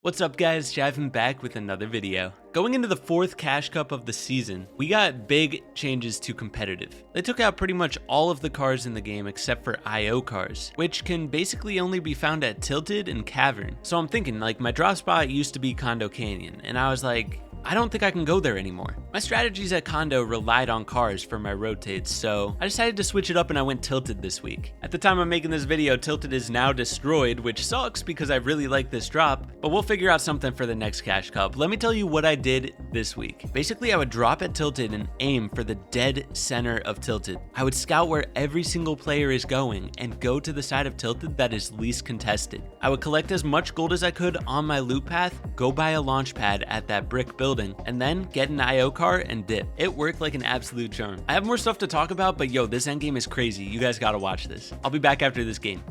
What's up guys, Jivan back with another video. Going into the fourth Cash Cup of the season, we got big changes to competitive. They took out pretty much all of the cars in the game except for IO cars, which can basically only be found at Tilted and Cavern. So I'm thinking, like, my drop spot used to be Condo Canyon, and I was like, I don't think I can go there anymore. My strategies at Condo relied on cars for my rotates, so I decided to switch it up and I went Tilted this week. At the time I'm making this video, Tilted is now destroyed, which sucks because I really like this drop, but we'll figure out something for the next Cash Cup. Let me tell you what I did this week. Basically, I would drop at Tilted and aim for the dead center of Tilted. I would scout where every single player is going and go to the side of Tilted that is least contested. I would collect as much gold as I could on my loot path, go buy a launch pad at that brick building, and then get an IO car and dip. It worked like an absolute charm. I have more stuff to talk about, but yo, this endgame is crazy. You guys gotta watch this. I'll be back after this game.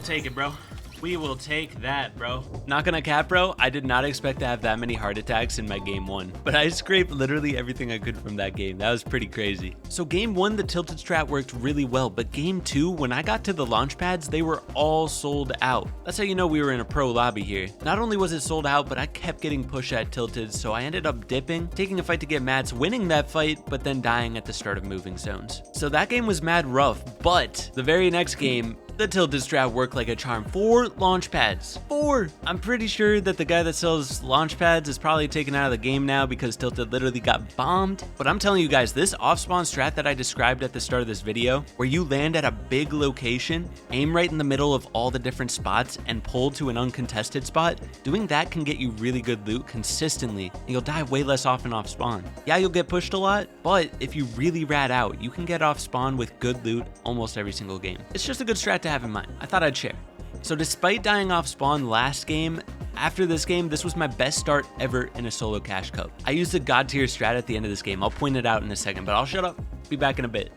We'll take it, bro. We will take that, bro. Not gonna cap, bro. I did not expect to have that many heart attacks in my game one, but I scraped literally everything I could from that game. That was pretty crazy. So game one, the tilted strat worked really well, but game two, when I got to the launch pads, they were all sold out. That's how you know we were in a pro lobby here. Not only was it sold out, but I kept getting pushed at tilted, so I ended up dipping, taking a fight to get mats, winning that fight, but then dying at the start of moving zones. So that game was mad rough, but the very next game, the tilted strat worked like a charm. 4 launch pads. 4! I'm pretty sure that the guy that sells launch pads is probably taken out of the game now because tilted literally got bombed. But I'm telling you guys, this off-spawn strat that I described at the start of this video, where you land at a big location, aim right in the middle of all the different spots, and pull to an uncontested spot, doing that can get you really good loot consistently, and you'll die way less often off spawn. Yeah, you'll get pushed a lot, but if you really rat out, you can get off spawn with good loot almost every single game. It's just a good strat to have in mind. I thought I'd share. So despite dying off spawn last game, after this game, this was my best start ever in a solo Cash Cup. I used a god tier strat at the end of this game. I'll point it out in a second, but I'll shut up. Be back in a bit.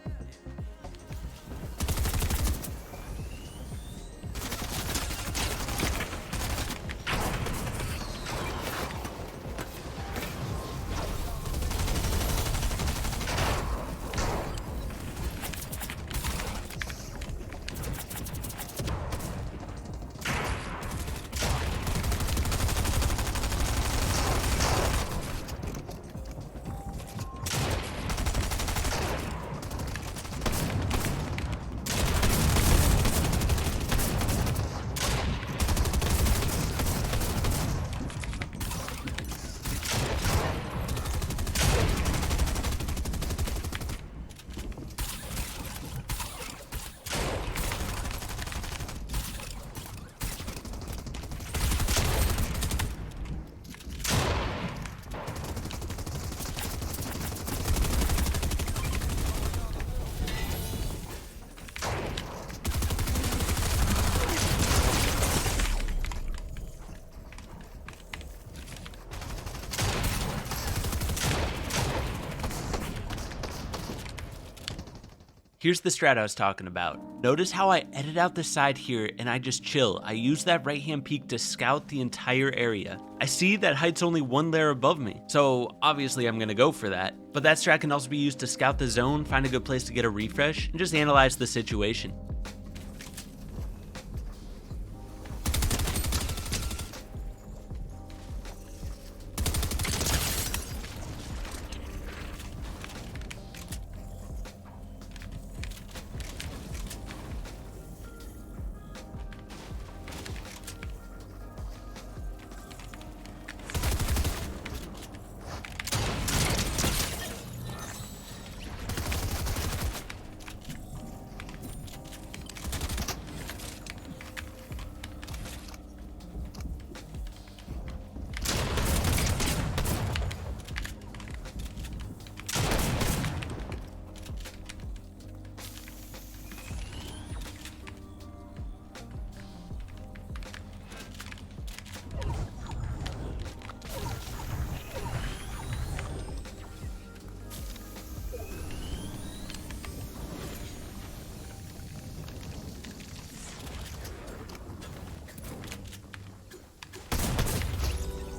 Here's the strat I was talking about. Notice how I edit out the side here and I just chill. I use that right hand peek to scout the entire area. I see that height's only one layer above me, so obviously I'm gonna go for that. But that strat can also be used to scout the zone, find a good place to get a refresh, and just analyze the situation.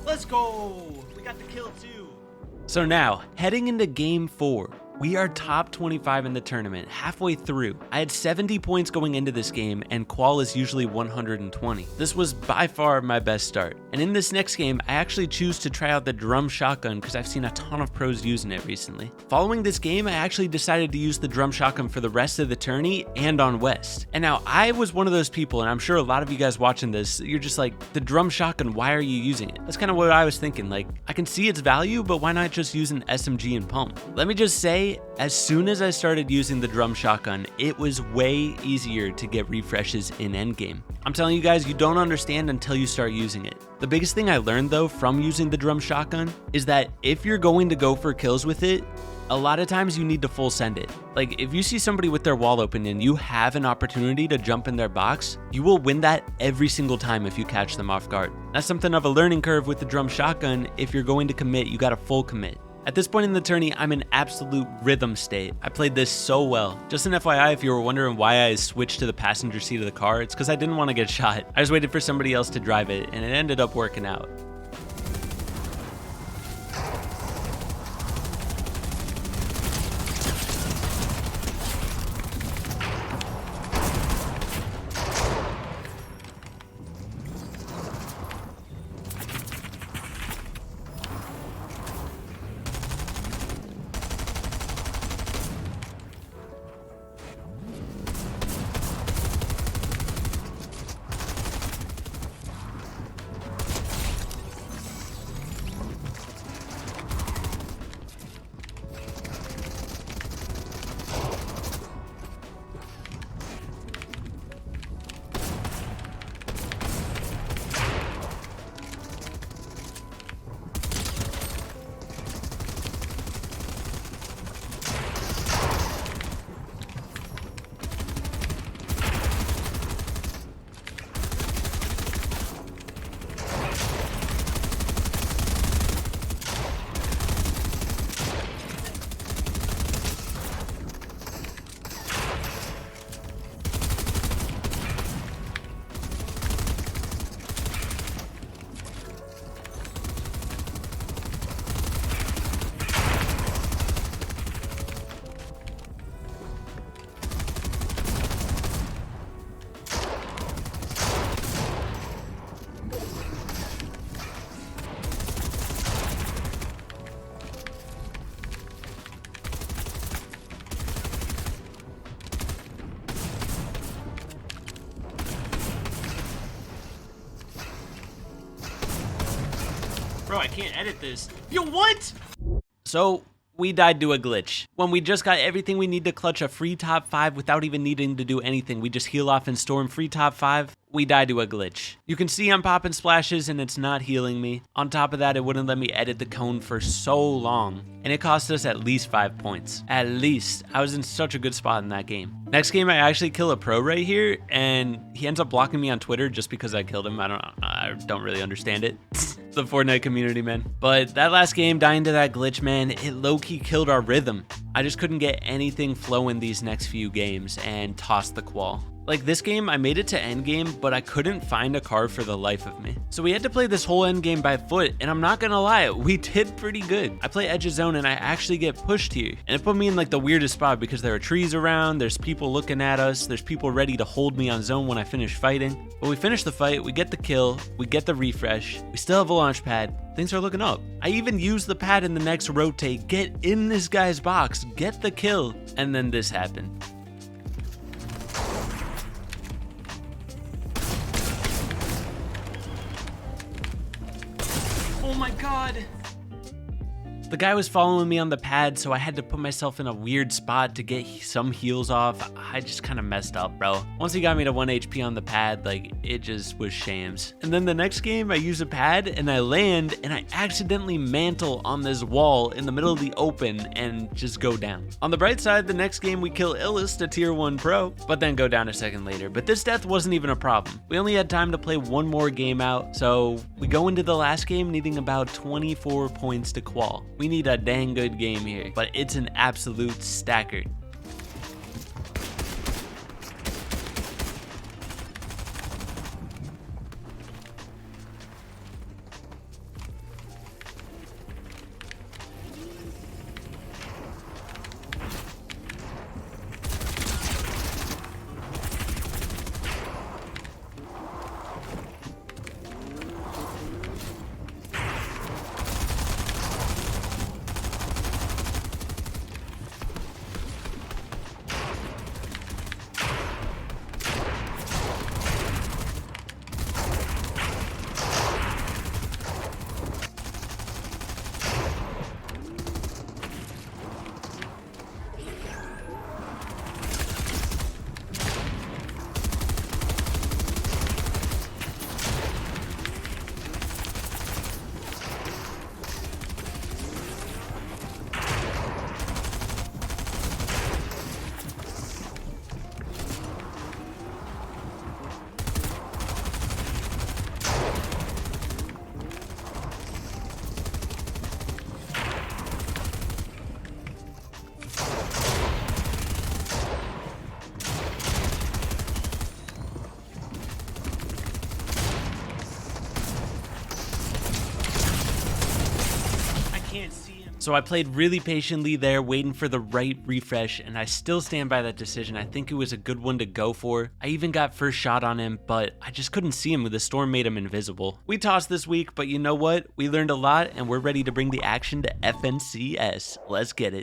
Let's go! We got the kill too. So now, heading into game 4, we are top 25 in the tournament, halfway through. I had 70 points going into this game, and qual is usually 120. This was by far my best start. And in this next game, I actually choose to try out the drum shotgun because I've seen a ton of pros using it recently. Following this game, I actually decided to use the drum shotgun for the rest of the tourney and on West. And now, I was one of those people, and I'm sure a lot of you guys watching this, you're just like, the drum shotgun, why are you using it? That's kind of what I was thinking, like, I can see its value, but why not just use an SMG and pump? Let me just say, as soon as I started using the drum shotgun, it was way easier to get refreshes in endgame. I'm telling you guys, you don't understand until you start using it. The biggest thing I learned though from using the drum shotgun is that if you're going to go for kills with it, a lot of times you need to full send it. Like if you see somebody with their wall open and you have an opportunity to jump in their box, you will win that every single time if you catch them off guard. That's something of a learning curve with the drum shotgun. If you're going to commit, you got to full commit. At this point in the tourney, I'm in absolute rhythm state. I played this so well. Just an FYI, if you were wondering why I switched to the passenger seat of the car, it's because I didn't want to get shot. I just waited for somebody else to drive it, and it ended up working out. Bro, I can't edit this. Yo, what? So we died to a glitch. When we just got everything we need to clutch a free top 5 without even needing to do anything, we just heal off and storm free top 5. We died to a glitch. You can see I'm popping splashes and it's not healing me. On top of that, it wouldn't let me edit the cone for so long. And it cost us at least 5 points. At least. I was in such a good spot in that game. Next game, I actually kill a pro right here, and he ends up blocking me on Twitter just because I killed him. I don't really understand it. The Fortnite community, man. But that last game, dying to that glitch, man, it low-key killed our rhythm. I just couldn't get anything flowing these next few games and tossed the qual. Like this game, I made it to endgame, but I couldn't find a car for the life of me. So we had to play this whole endgame by foot, and I'm not gonna lie, we did pretty good. I play edge of zone and I actually get pushed here. And it put me in like the weirdest spot because there are trees around, there's people looking at us, there's people ready to hold me on zone when I finish fighting. But we finish the fight, we get the kill, we get the refresh, we still have a launch pad, things are looking up. I even use the pad in the next rotate, get in this guy's box, get the kill, and then this happened. Oh my god. The guy was following me on the pad, so I had to put myself in a weird spot to get some heals off. I just kind of messed up, bro. Once he got me to 1 HP on the pad, like, it just was shams. And then the next game, I use a pad, and I land, and I accidentally mantle on this wall in the middle of the open and just go down. On the bright side, the next game, we kill Illust, a tier 1 pro, but then go down a second later. But this death wasn't even a problem. We only had time to play one more game out, so we go into the last game needing about 24 points to qual. We need a dang good game here, but it's an absolute stacker. So I played really patiently there, waiting for the right refresh, and I still stand by that decision. I think it was a good one to go for. I even got first shot on him, but I just couldn't see him. The storm made him invisible. We tossed this week, but you know what? We learned a lot, and we're ready to bring the action to FNCS. Let's get it.